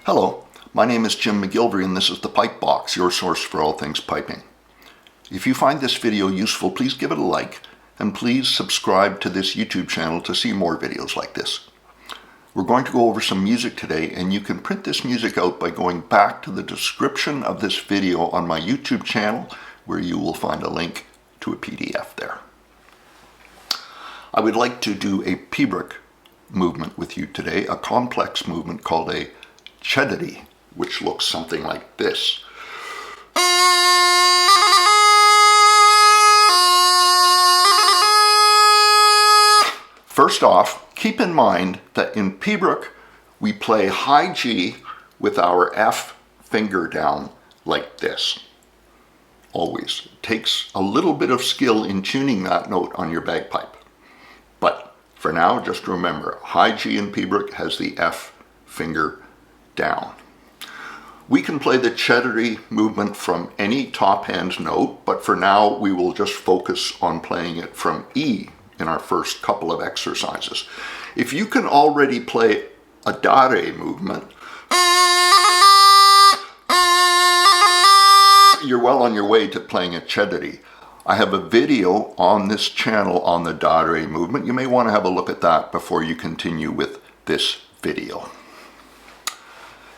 Hello, my name is Jim McGillivray and this is the Pipe Box, your source for all things piping. If you find this video useful, please give it a like and please subscribe to this YouTube channel to see more videos like this. We're going to go over some music today, and you can print this music out by going back to the description of this video on my YouTube channel, where you will find a link to a PDF there. I would like to do a Piobaireachd movement with you today, a complex movement called a Chedari, which looks something like this. First off, keep in mind that in Piobaireachd we play high G with our F finger down like this. Always. It takes a little bit of skill in tuning that note on your bagpipe. But for now, just remember, high G in Piobaireachd has the F finger down. We can play the Chedari movement from any top hand note, but for now we will just focus on playing it from E in our first couple of exercises. If you can already play a dare movement, you're well on your way to playing a Chedari. I have a video on this channel on the dare movement. You may want to have a look at that before you continue with this video.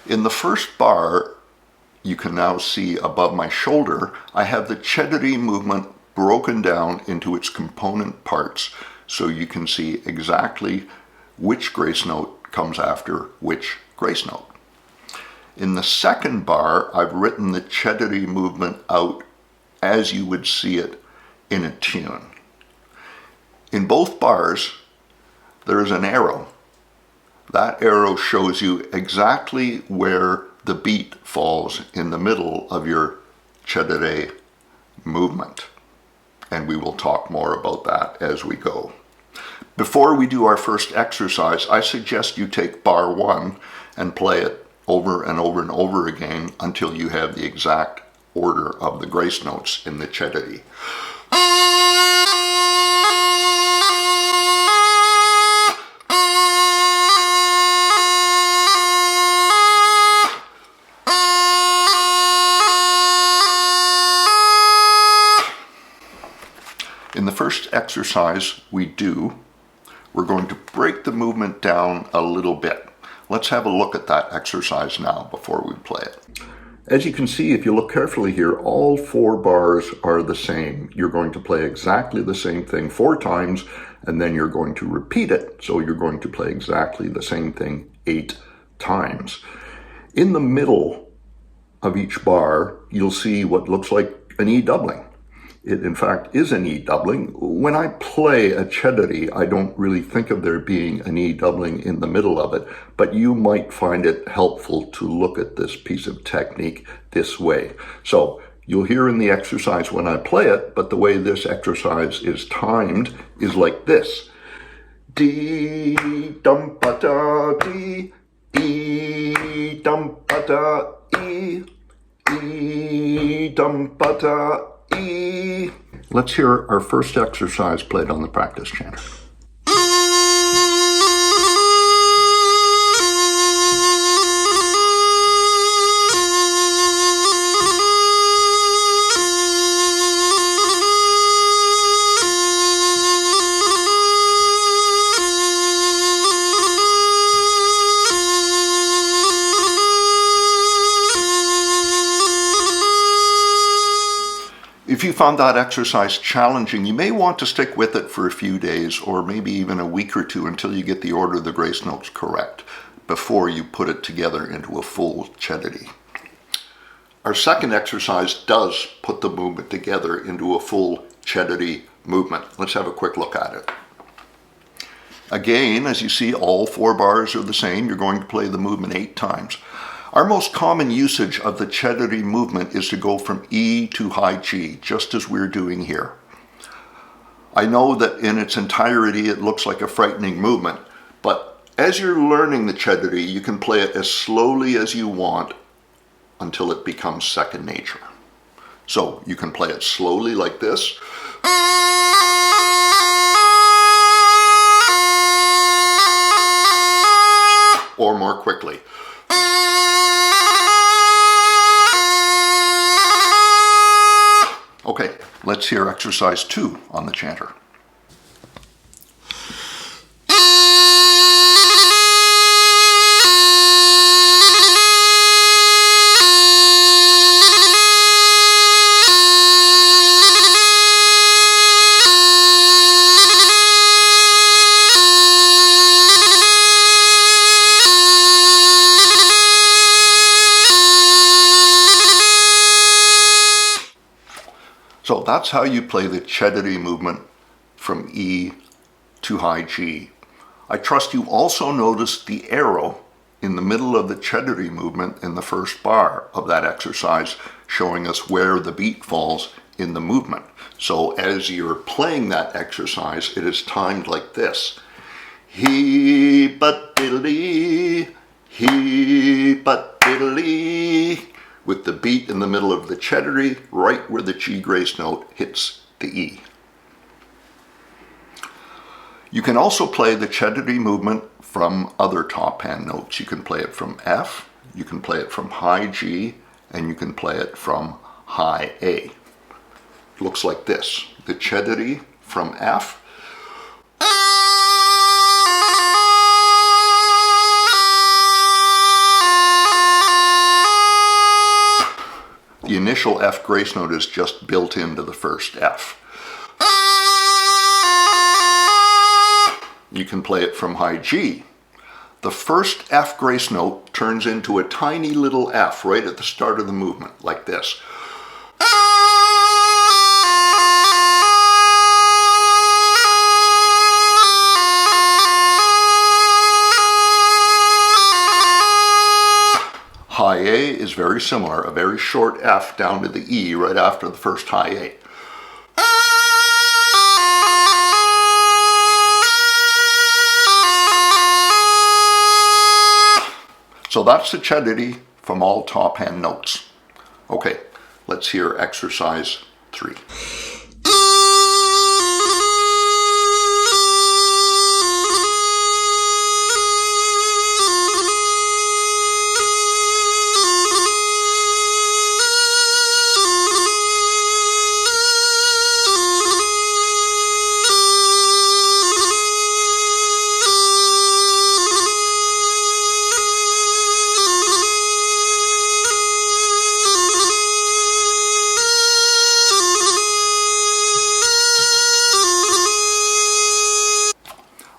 In the first bar, you can now see above my shoulder, I have the Chedari movement broken down into its component parts, so you can see exactly which grace note comes after which grace note. In the second bar, I've written the Chedari movement out as you would see it in a tune. In both bars, there is an arrow. That arrow shows you exactly where the beat falls in the middle of your Chedari movement. And we will talk more about that as we go. Before we do our first exercise, I suggest you take bar 1 and play it over and over and over again until you have the exact order of the grace notes in the Chedari. In the first exercise we're going to break the movement down a little bit. Let's have a look at that exercise now before we play it. As you can see, if you look carefully here, all 4 bars are the same. You're going to play exactly the same thing 4 times, and then you're going to repeat it. So you're going to play exactly the same thing 8 times. In the middle of each bar, you'll see what looks like an E doubling. It, in fact, is an E doubling. When I play a Chedari, I don't really think of there being an E doubling in the middle of it, but you might find it helpful to look at this piece of technique this way. So you'll hear in the exercise when I play it, but the way this exercise is timed is like this. D, dum pa da, D, E, dum pa da, E, E, dum pa da, E. Let's hear our first exercise played on the practice channel. If you found that exercise challenging, you may want to stick with it for a few days or maybe even a week or 2 until you get the order of the grace notes correct before you put it together into a full Chedari. Our second exercise does put the movement together into a full Chedari movement. Let's have a quick look at it. Again, as you see, all 4 bars are the same. You're going to play the movement 8 times. Our most common usage of the Chedari movement is to go from E to high G, just as we're doing here. I know that in its entirety it looks like a frightening movement, but as you're learning the Chedari, you can play it as slowly as you want until it becomes second nature. So you can play it slowly like this. Or more quickly. Okay, let's hear exercise 2 on the chanter. So that's how you play the Chedari movement from E to high G. I trust you also noticed the arrow in the middle of the Chedari movement in the first bar of that exercise, showing us where the beat falls in the movement. So as you're playing that exercise, it is timed like this. He but diddly, he but diddly, with the beat in the middle of the Chedari, right where the G grace note hits the E. You can also play the Chedari movement from other top hand notes. You can play it from F, you can play it from high G, and you can play it from high A. It looks like this. The Chedari from F. The initial F grace note is just built into the first F. You can play it from high G. The first F grace note turns into a tiny little F right at the start of the movement, like this. High A is very similar, a very short F down to the E right after the first high A. So that's the Chedari from all top hand notes. Okay, let's hear exercise 3.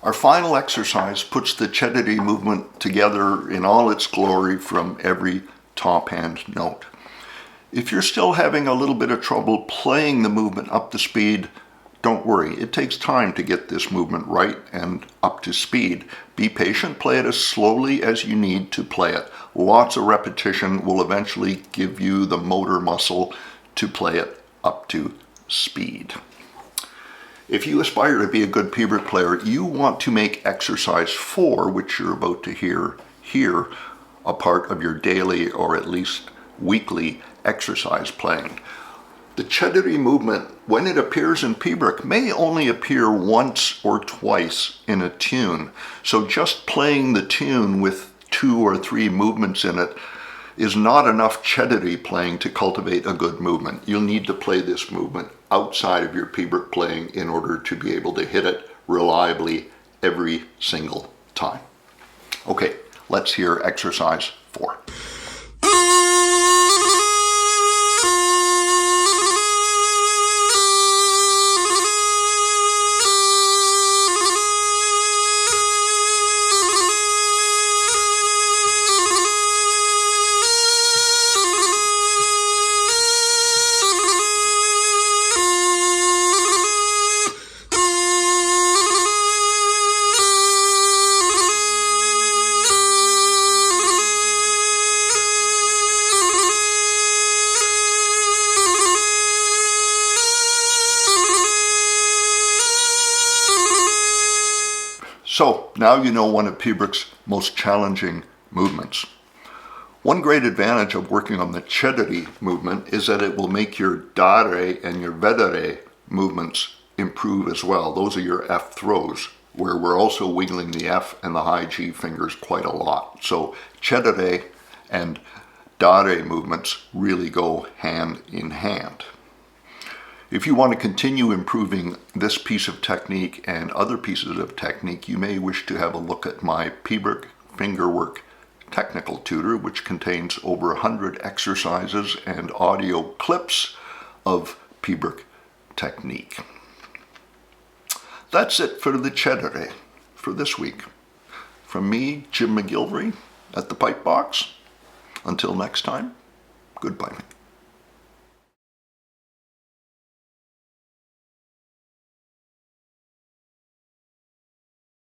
Our final exercise puts the Chedari movement together in all its glory from every top hand note. If you're still having a little bit of trouble playing the movement up to speed, don't worry. It takes time to get this movement right and up to speed. Be patient, play it as slowly as you need to play it. Lots of repetition will eventually give you the motor muscle to play it up to speed. If you aspire to be a good Piobaireachd player, you want to make exercise 4, which you're about to hear here, a part of your daily or at least weekly exercise playing. The Chedari movement, when it appears in Piobaireachd, may only appear once or twice in a tune. So just playing the tune with 2 or 3 movements in it is not enough Chedari playing to cultivate a good movement. You'll need to play this movement outside of your Piobaireachd playing in order to be able to hit it reliably every single time. Okay, let's hear exercise 4. So now you know one of Piobaireachds' most challenging movements. One great advantage of working on the Chedari movement is that it will make your dare and your vedare movements improve as well. Those are your F throws, where we're also wiggling the F and the high G fingers quite a lot. So Chedari and dare movements really go hand in hand. If you want to continue improving this piece of technique and other pieces of technique, you may wish to have a look at my Piobaireachd Fingerwork Technical Tutor, which contains over 100 exercises and audio clips of Piobaireachd technique. That's it for the Chedari for this week. From me, Jim McGillivray, at the Pipe Box. Until next time, good piping.